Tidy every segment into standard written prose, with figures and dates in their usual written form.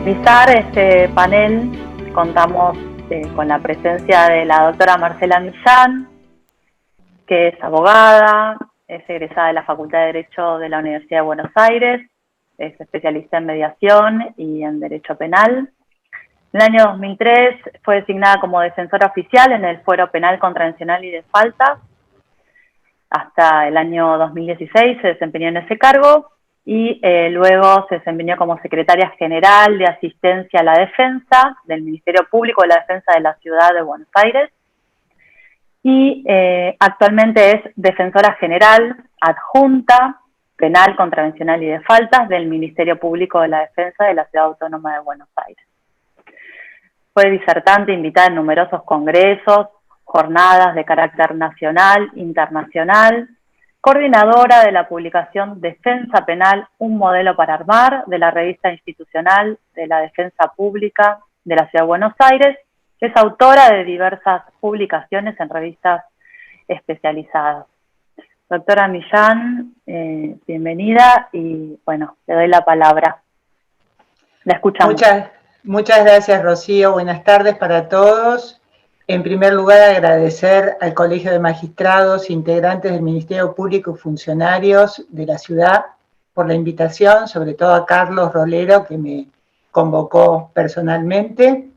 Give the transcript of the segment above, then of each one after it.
realizar este panel contamos con la presencia de la doctora Marcela Millán, que es abogada, es egresada de la Facultad de Derecho de la Universidad de Buenos Aires, es especialista en mediación y en Derecho Penal. En el año 2003 fue designada como defensora oficial en el Fuero Penal Contravencional y de Faltas. Hasta el año 2016 se desempeñó en ese cargo y luego se desempeñó como secretaria general de asistencia a la defensa del Ministerio Público de la Defensa de la Ciudad de Buenos Aires y actualmente es defensora general adjunta penal, contravencional y de faltas del Ministerio Público de la Defensa de la Ciudad Autónoma de Buenos Aires. Fue disertante invitada en numerosos congresos, jornadas de carácter nacional, internacional, coordinadora de la publicación Defensa Penal, un modelo para armar, de la revista institucional de la Defensa Pública de la Ciudad de Buenos Aires. Es autora de diversas publicaciones en revistas especializadas. Doctora Millán, bienvenida y bueno, le doy la palabra. La escuchamos. Muchas gracias, Rocío. Buenas tardes para todos. En primer lugar, agradecer al Colegio de Magistrados, integrantes del Ministerio Público y funcionarios de la ciudad por la invitación, sobre todo a Carlos Rolero, que me convocó personalmente,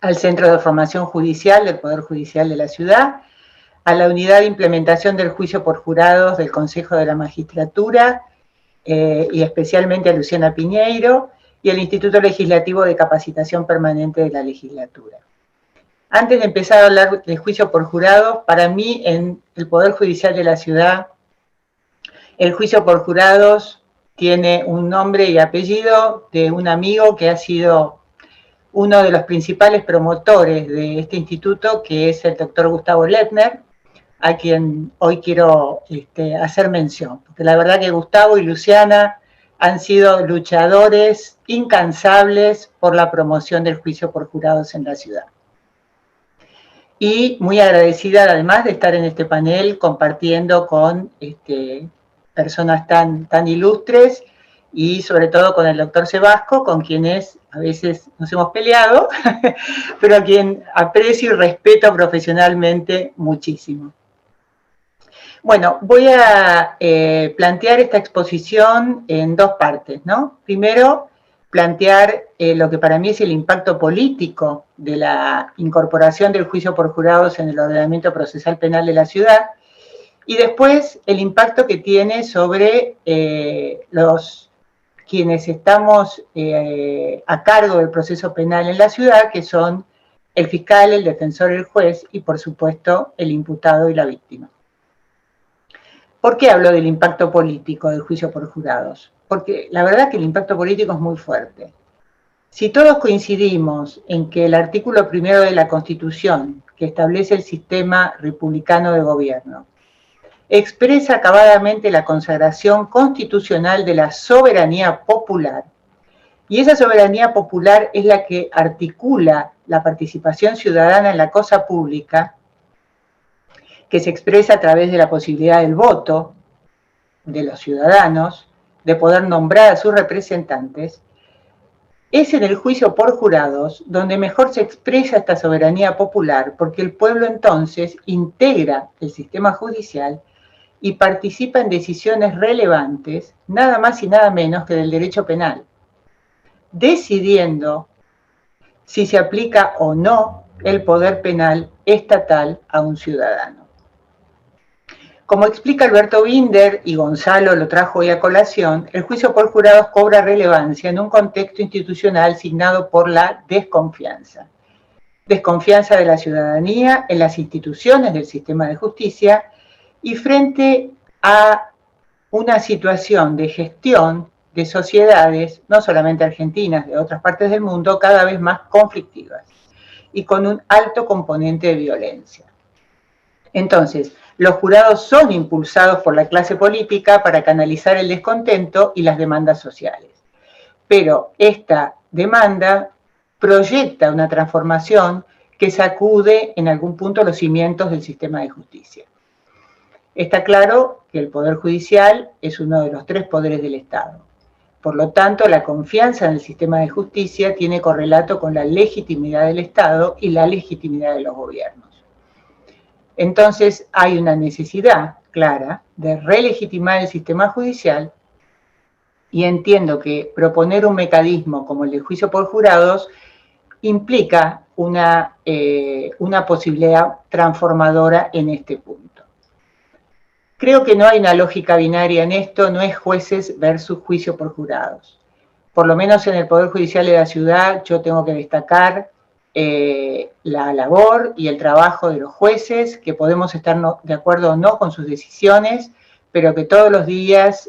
al Centro de Formación Judicial del Poder Judicial de la ciudad, a la Unidad de Implementación del Juicio por Jurados del Consejo de la Magistratura, y especialmente a Luciana Piñeiro, y al Instituto Legislativo de Capacitación Permanente de la Legislatura. Antes de empezar a hablar del juicio por jurados, para mí en el Poder Judicial de la ciudad, el juicio por jurados tiene un nombre y apellido de un amigo que ha sido uno de los principales promotores de este instituto, que es el doctor Gustavo Lettner, a quien hoy quiero hacer mención. Porque la verdad que Gustavo y Luciana han sido luchadores incansables por la promoción del juicio por jurados en la ciudad. Y muy agradecida además de estar en este panel compartiendo con personas tan ilustres y sobre todo con el doctor Sebasco, con quienes a veces nos hemos peleado, pero a quien aprecio y respeto profesionalmente muchísimo. Bueno, voy a plantear esta exposición en dos partes, ¿no? Primero, plantear lo que para mí es el impacto político de la incorporación del juicio por jurados en el ordenamiento procesal penal de la ciudad, y después el impacto que tiene sobre quienes estamos a cargo del proceso penal en la ciudad, que son el fiscal, el defensor, el juez y por supuesto el imputado y la víctima. ¿Por qué hablo del impacto político del juicio por jurados? Porque la verdad que el impacto político es muy fuerte. Si todos coincidimos en que el artículo 1 de la Constitución, que establece el sistema republicano de gobierno, expresa acabadamente la consagración constitucional de la soberanía popular, y esa soberanía popular es la que articula la participación ciudadana en la cosa pública, que se expresa a través de la posibilidad del voto de los ciudadanos, de poder nombrar a sus representantes, es en el juicio por jurados donde mejor se expresa esta soberanía popular, porque el pueblo entonces integra el sistema judicial y participa en decisiones relevantes, nada más y nada menos que del derecho penal, decidiendo si se aplica o no el poder penal estatal a un ciudadano. Como explica Alberto Binder, y Gonzalo lo trajo hoy a colación, el juicio por jurados cobra relevancia en un contexto institucional signado por la desconfianza. Desconfianza de la ciudadanía en las instituciones del sistema de justicia y frente a una situación de gestión de sociedades, no solamente argentinas, de otras partes del mundo, cada vez más conflictivas y con un alto componente de violencia. Entonces, los jurados son impulsados por la clase política para canalizar el descontento y las demandas sociales. Pero esta demanda proyecta una transformación que sacude en algún punto los cimientos del sistema de justicia. Está claro que el Poder Judicial es uno de los tres poderes del Estado. Por lo tanto, la confianza en el sistema de justicia tiene correlato con la legitimidad del Estado y la legitimidad de los gobiernos. Entonces, hay una necesidad clara de relegitimar el sistema judicial y entiendo que proponer un mecanismo como el de juicio por jurados implica una posibilidad transformadora en este punto. Creo que no hay una lógica binaria en esto, no es jueces versus juicio por jurados. Por lo menos en el Poder Judicial de la ciudad yo tengo que destacar la labor y el trabajo de los jueces, que podemos estar de acuerdo o no con sus decisiones, pero que todos los días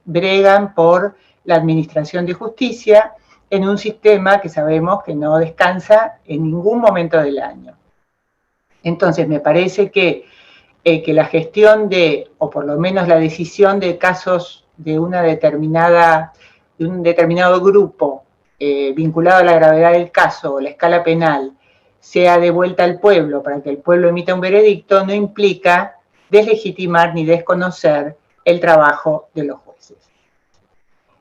bregan por la administración de justicia en un sistema que sabemos que no descansa en ningún momento del año. Entonces me parece que la gestión o por lo menos la decisión de casos de un determinado grupo vinculado a la gravedad del caso o la escala penal sea devuelta al pueblo para que el pueblo emita un veredicto, no implica deslegitimar ni desconocer el trabajo de los jueces.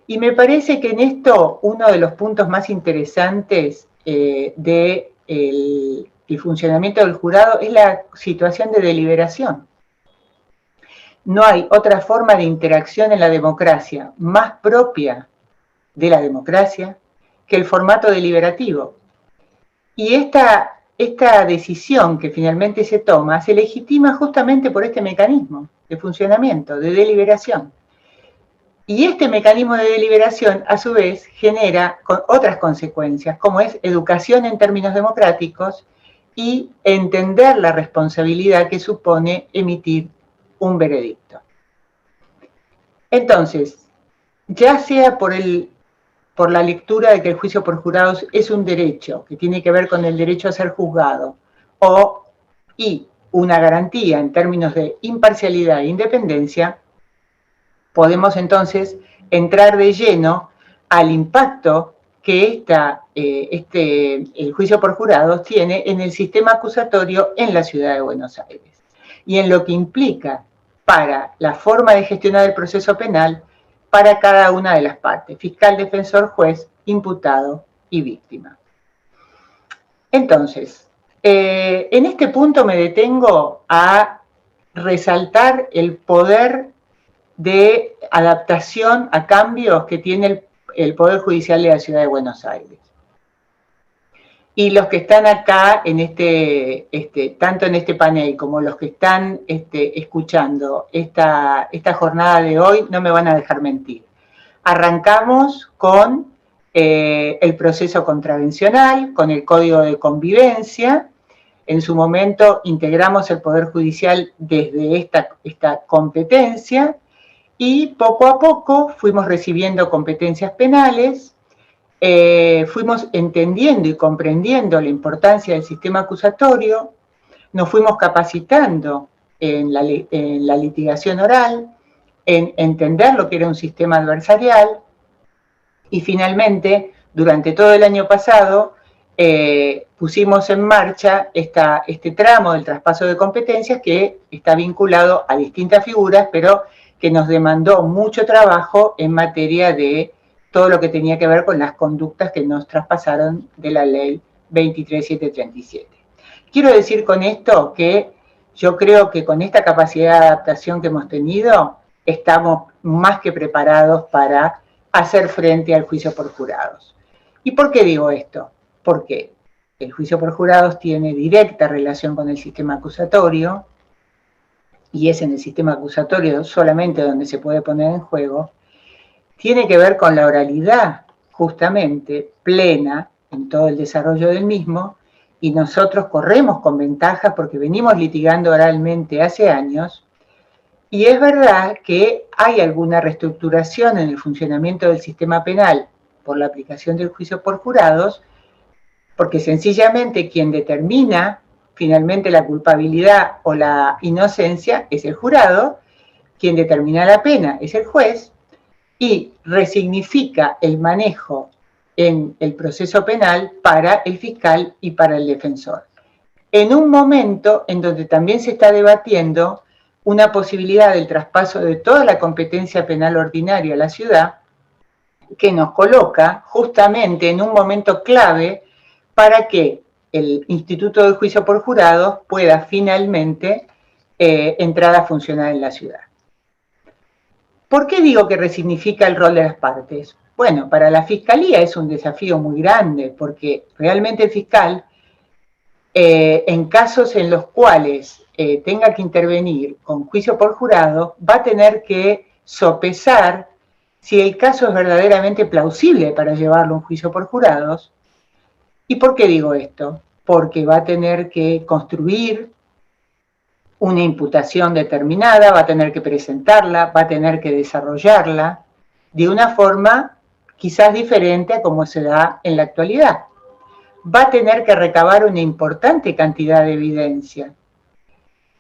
Y me parece que en esto uno de los puntos más interesantes del funcionamiento del jurado es la situación de deliberación. No hay otra forma de interacción en la democracia más propia de la democracia que el formato deliberativo. Y esta decisión que finalmente se toma se legitima justamente por este mecanismo de funcionamiento, de deliberación. Y este mecanismo de deliberación, a su vez, genera otras consecuencias, como es educación en términos democráticos y entender la responsabilidad que supone emitir un veredicto. Entonces, ya sea por la lectura de que el juicio por jurados es un derecho, que tiene que ver con el derecho a ser juzgado, y una garantía en términos de imparcialidad e independencia, podemos entonces entrar de lleno al impacto que el juicio por jurados tiene en el sistema acusatorio en la ciudad de Buenos Aires y en lo que implica para la forma de gestionar el proceso penal para cada una de las partes, fiscal, defensor, juez, imputado y víctima. Entonces, en este punto me detengo a resaltar el poder de adaptación a cambios que tiene el Poder Judicial de la Ciudad de Buenos Aires. Y los que están acá, tanto en este panel como los que están escuchando esta jornada de hoy, no me van a dejar mentir. Arrancamos con el proceso contravencional, con el Código de Convivencia. En su momento integramos el Poder Judicial desde esta competencia y poco a poco fuimos recibiendo competencias penales, fuimos entendiendo y comprendiendo la importancia del sistema acusatorio, nos fuimos capacitando en la litigación oral, en entender lo que era un sistema adversarial y finalmente, durante todo el año pasado, pusimos en marcha este tramo del traspaso de competencias que está vinculado a distintas figuras, pero que nos demandó mucho trabajo en materia de todo lo que tenía que ver con las conductas que nos traspasaron de la ley 23737. Quiero decir con esto que yo creo que con esta capacidad de adaptación que hemos tenido, estamos más que preparados para hacer frente al juicio por jurados. ¿Y por qué digo esto? Porque el juicio por jurados tiene directa relación con el sistema acusatorio, y es en el sistema acusatorio solamente donde se puede poner en juego, tiene que ver con la oralidad, justamente, plena en todo el desarrollo del mismo, y nosotros corremos con ventajas porque venimos litigando oralmente hace años, y es verdad que hay alguna reestructuración en el funcionamiento del sistema penal por la aplicación del juicio por jurados, porque sencillamente quien determina finalmente la culpabilidad o la inocencia es el jurado, quien determina la pena es el juez, y resignifica el manejo en el proceso penal para el fiscal y para el defensor. En un momento en donde también se está debatiendo una posibilidad del traspaso de toda la competencia penal ordinaria a la ciudad que nos coloca justamente en un momento clave para que el Instituto de Juicio por Jurados pueda finalmente entrar a funcionar en la ciudad. ¿Por qué digo que resignifica el rol de las partes? Bueno, para la Fiscalía es un desafío muy grande, porque realmente el fiscal, en casos en los cuales tenga que intervenir con juicio por jurado, va a tener que sopesar si el caso es verdaderamente plausible para llevarlo a un juicio por jurados. ¿Y por qué digo esto? Porque va a tener que construir una imputación determinada, va a tener que presentarla, va a tener que desarrollarla de una forma quizás diferente a como se da en la actualidad. Va a tener que recabar una importante cantidad de evidencia.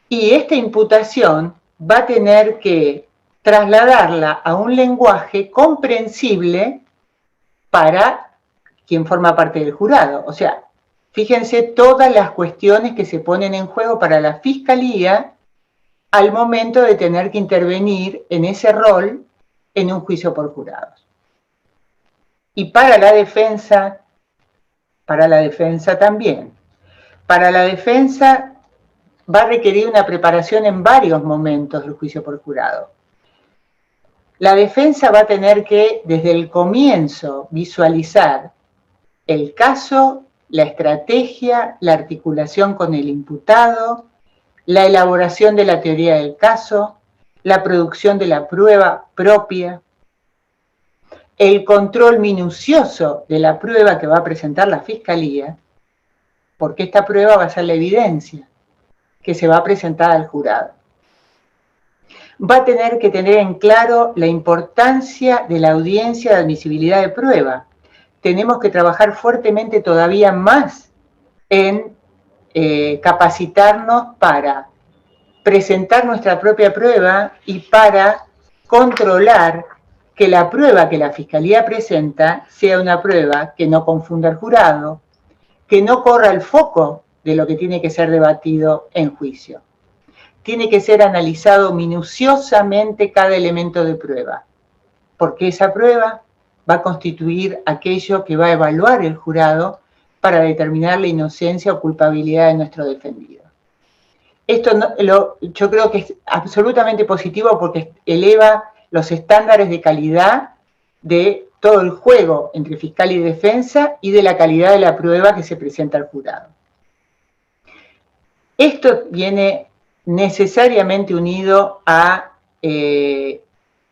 Y esta imputación va a tener que trasladarla a un lenguaje comprensible para quien forma parte del jurado. O sea, fíjense todas las cuestiones que se ponen en juego para la Fiscalía al momento de tener que intervenir en ese rol en un juicio por jurados. Y para la defensa también. Para la defensa va a requerir una preparación en varios momentos del juicio por jurado. La defensa va a tener que, desde el comienzo, visualizar el caso, la estrategia, la articulación con el imputado, la elaboración de la teoría del caso, la producción de la prueba propia, el control minucioso de la prueba que va a presentar la Fiscalía, porque esta prueba va a ser la evidencia que se va a presentar al jurado. Va a tener que tener en claro la importancia de la audiencia de admisibilidad de prueba. Tenemos que trabajar fuertemente todavía más en capacitarnos para presentar nuestra propia prueba y para controlar que la prueba que la Fiscalía presenta sea una prueba que no confunda al jurado, que no corra el foco de lo que tiene que ser debatido en juicio. Tiene que ser analizado minuciosamente cada elemento de prueba, porque esa prueba va a constituir aquello que va a evaluar el jurado para determinar la inocencia o culpabilidad de nuestro defendido. Esto yo creo que es absolutamente positivo porque eleva los estándares de calidad de todo el juego entre fiscal y defensa y de la calidad de la prueba que se presenta al jurado. Esto viene necesariamente unido a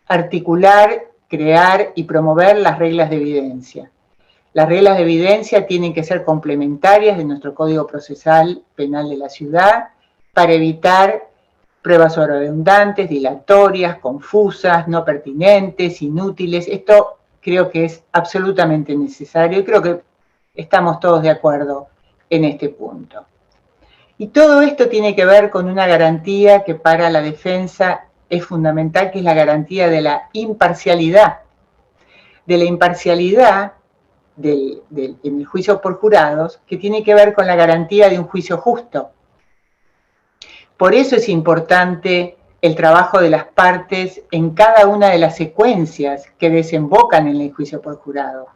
articular, crear y promover las reglas de evidencia. Las reglas de evidencia tienen que ser complementarias de nuestro Código Procesal Penal de la ciudad para evitar pruebas sobreabundantes, dilatorias, confusas, no pertinentes, inútiles. Esto creo que es absolutamente necesario y creo que estamos todos de acuerdo en este punto. Y todo esto tiene que ver con una garantía que para la defensa es fundamental, que es la garantía de la imparcialidad. De la imparcialidad en el juicio por jurados, que tiene que ver con la garantía de un juicio justo. Por eso es importante el trabajo de las partes en cada una de las secuencias que desembocan en el juicio por jurado,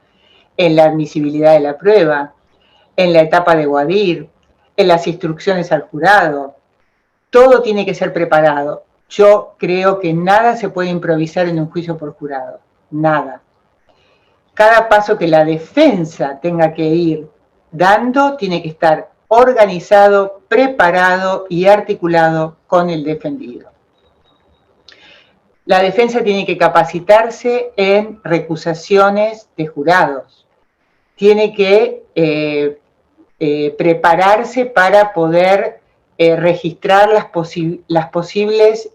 en la admisibilidad de la prueba, en la etapa de guadir, en las instrucciones al jurado. Todo tiene que ser preparado. Yo creo que nada se puede improvisar en un juicio por jurado, nada. Cada paso que la defensa tenga que ir dando tiene que estar organizado, preparado y articulado con el defendido. La defensa tiene que capacitarse en recusaciones de jurados. Tiene que prepararse para poder registrar las posibles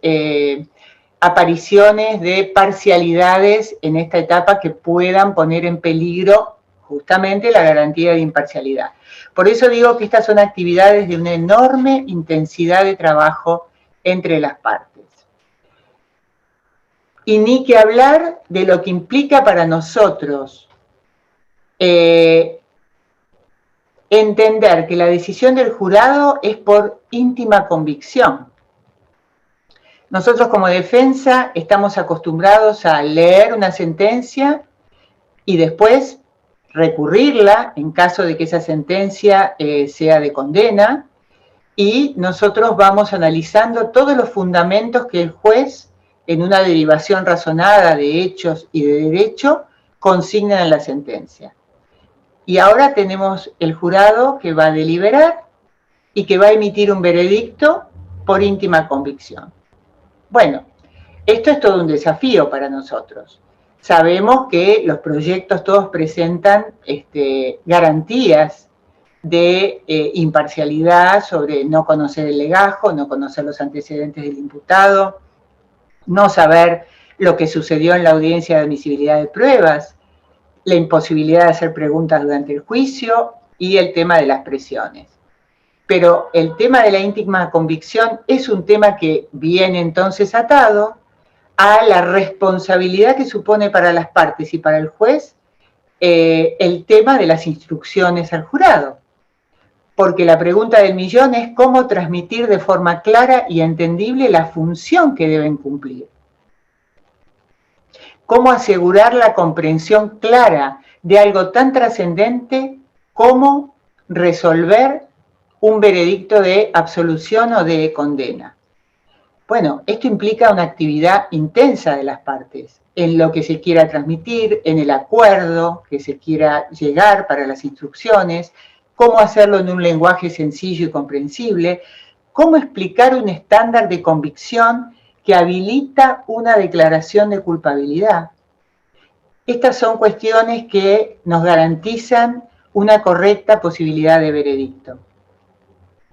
apariciones de parcialidades en esta etapa que puedan poner en peligro justamente la garantía de imparcialidad. Por eso digo que estas son actividades de una enorme intensidad de trabajo entre las partes. Y ni que hablar de lo que implica para nosotros entender que la decisión del jurado es por íntima convicción. Nosotros como defensa estamos acostumbrados a leer una sentencia y después recurrirla en caso de que esa sentencia sea de condena, y nosotros vamos analizando todos los fundamentos que el juez, en una derivación razonada de hechos y de derecho, consigna en la sentencia. Y ahora tenemos el jurado que va a deliberar y que va a emitir un veredicto por íntima convicción. Bueno, esto es todo un desafío para nosotros. Sabemos que los proyectos todos presentan garantías de imparcialidad sobre no conocer el legajo, no conocer los antecedentes del imputado, no saber lo que sucedió en la audiencia de admisibilidad de pruebas, la imposibilidad de hacer preguntas durante el juicio y el tema de las presiones. Pero el tema de la íntima convicción es un tema que viene entonces atado a la responsabilidad que supone para las partes y para el juez el tema de las instrucciones al jurado. Porque la pregunta del millón es cómo transmitir de forma clara y entendible la función que deben cumplir. Cómo asegurar la comprensión clara de algo tan trascendente como resolver un veredicto de absolución o de condena. Bueno, esto implica una actividad intensa de las partes, en lo que se quiera transmitir, en el acuerdo que se quiera llegar para las instrucciones, cómo hacerlo en un lenguaje sencillo y comprensible, cómo explicar un estándar de convicción que habilita una declaración de culpabilidad. Estas son cuestiones que nos garantizan una correcta posibilidad de veredicto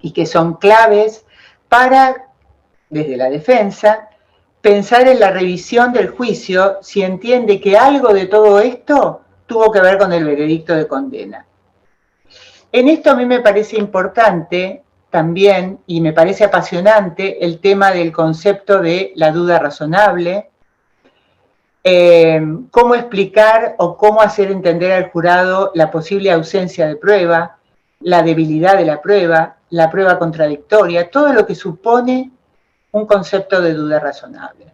y que son claves para, desde la defensa, pensar en la revisión del juicio si entiende que algo de todo esto tuvo que ver con el veredicto de condena. En esto a mí me parece importante también, y me parece apasionante, el tema del concepto de la duda razonable, cómo explicar o cómo hacer entender al jurado la posible ausencia de prueba, la debilidad de la prueba contradictoria, todo lo que supone un concepto de duda razonable.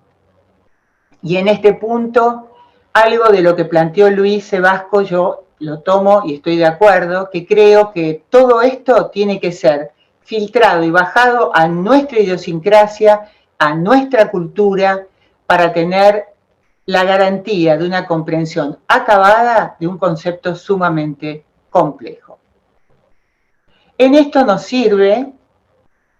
Y en este punto, algo de lo que planteó Luis Sebasco, yo lo tomo y estoy de acuerdo, que creo que todo esto tiene que ser filtrado y bajado a nuestra idiosincrasia, a nuestra cultura, para tener la garantía de una comprensión acabada de un concepto sumamente complejo. En esto nos sirve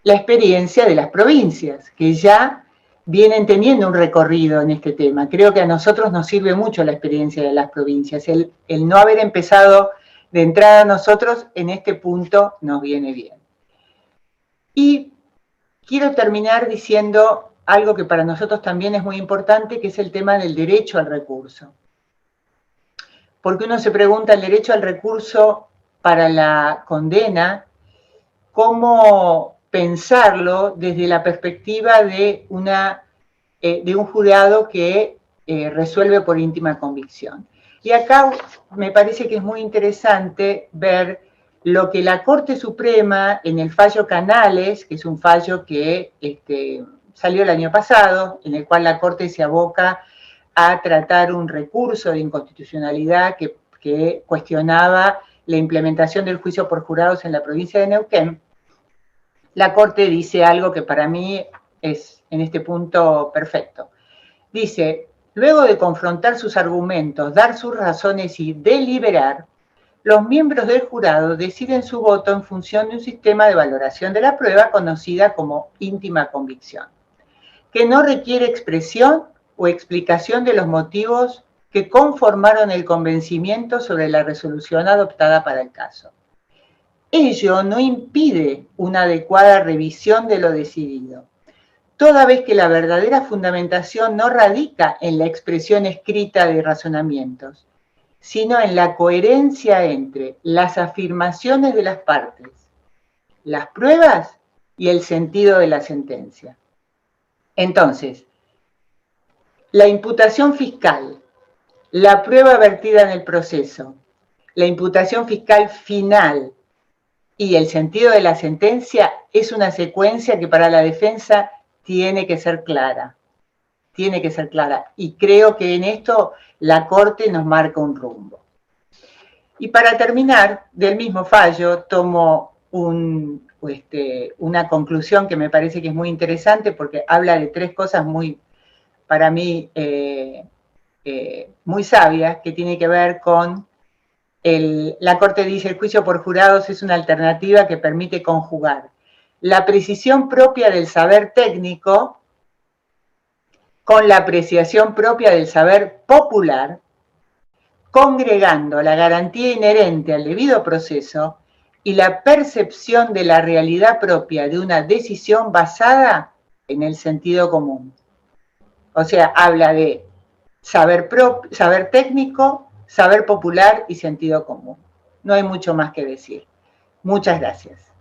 la experiencia de las provincias, que ya vienen teniendo un recorrido en este tema. Creo que a nosotros nos sirve mucho la experiencia de las provincias. El no haber empezado de entrada a nosotros en este punto nos viene bien. Y quiero terminar diciendo algo que para nosotros también es muy importante, que es el tema del derecho al recurso. Porque uno se pregunta, el derecho al recurso para la condena, ¿cómo pensarlo desde la perspectiva de un jurado que resuelve por íntima convicción? Y acá me parece que es muy interesante ver lo que la Corte Suprema, en el fallo Canales, que es un fallo que salió el año pasado, en el cual la Corte se aboca a tratar un recurso de inconstitucionalidad que cuestionaba la implementación del juicio por jurados en la provincia de Neuquén. La Corte dice algo que para mí es en este punto perfecto. Dice, luego de confrontar sus argumentos, dar sus razones y deliberar, los miembros del jurado deciden su voto en función de un sistema de valoración de la prueba conocida como íntima convicción, que no requiere expresión o explicación de los motivos que conformaron el convencimiento sobre la resolución adoptada para el caso. Ello no impide una adecuada revisión de lo decidido, toda vez que la verdadera fundamentación no radica en la expresión escrita de razonamientos, sino en la coherencia entre las afirmaciones de las partes, las pruebas y el sentido de la sentencia. Entonces, la imputación fiscal, la prueba vertida en el proceso, la imputación fiscal final y el sentido de la sentencia es una secuencia que para la defensa tiene que ser clara. Tiene que ser clara. Y creo que en esto la Corte nos marca un rumbo. Y para terminar, del mismo fallo tomo una conclusión que me parece que es muy interesante porque habla de tres cosas para mí, muy sabias, que tiene que ver con la Corte dice: el juicio por jurados es una alternativa que permite conjugar la precisión propia del saber técnico con la apreciación propia del saber popular, congregando la garantía inherente al debido proceso y la percepción de la realidad propia de una decisión basada en el sentido común. O sea, habla de saber técnico, saber popular y sentido común. No hay mucho más que decir. Muchas gracias.